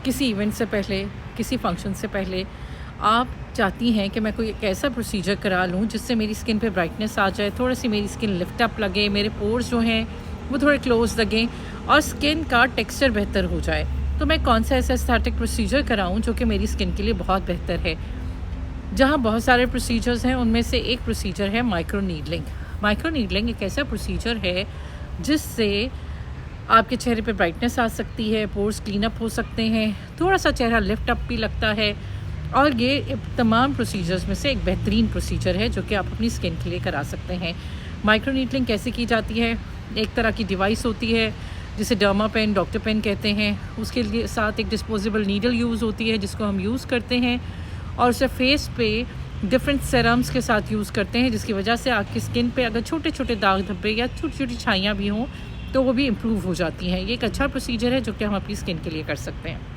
किसी इवेंट से पहले, किसी फंक्शन से पहले आप चाहती हैं कि मैं कोई एक ऐसा प्रोसीजर करा लूँ जिससे मेरी स्किन पे ब्राइटनेस आ जाए, थोड़ी-सी मेरी स्किन लिफ्ट अप लगे, मेरे पोर्स जो हैं वो थोड़े क्लोज़ लगें और स्किन का टेक्सचर बेहतर हो जाए। तो मैं कौन सा ऐसा एस्थेटिक प्रोसीजर कराऊँ जो कि मेरी स्किन के लिए बहुत बेहतर है। जहाँ बहुत सारे प्रोसीजर्स हैं, उनमें से एक प्रोसीजर है माइक्रो नीडलिंग। माइक्रो नीडलिंग एक ऐसा प्रोसीजर है जिससे आपके चेहरे पे ब्राइटनेस आ सकती है, पोर्स क्लीन अप हो सकते हैं, थोड़ा-सा चेहरा लिफ्ट अप भी लगता है और ये तमाम प्रोसीजर्स में से एक बेहतरीन प्रोसीजर है जो कि आप अपनी स्किन के लिए करा सकते हैं। माइक्रो नीडलिंग कैसे की जाती है? एक तरह की डिवाइस होती है जिसे डर्मा पेन, डॉक्टर पेन कहते हैं। उसके लिए साथ एक डिस्पोजेबल नीडल यूज़ होती है जिसको हम यूज़ करते हैं और उसे फेस पे डिफरेंट सेरम्स के साथ यूज़ करते हैं, जिसकी वजह से आपकी स्किन पे अगर छोटे-छोटे दाग धब्बे या छोटी-छोटी छाइयाँ भी हों तो वो भी इम्प्रूव हो जाती हैं। ये एक अच्छा प्रोसीजर है जो कि हम अपनी स्किन के लिए कर सकते हैं।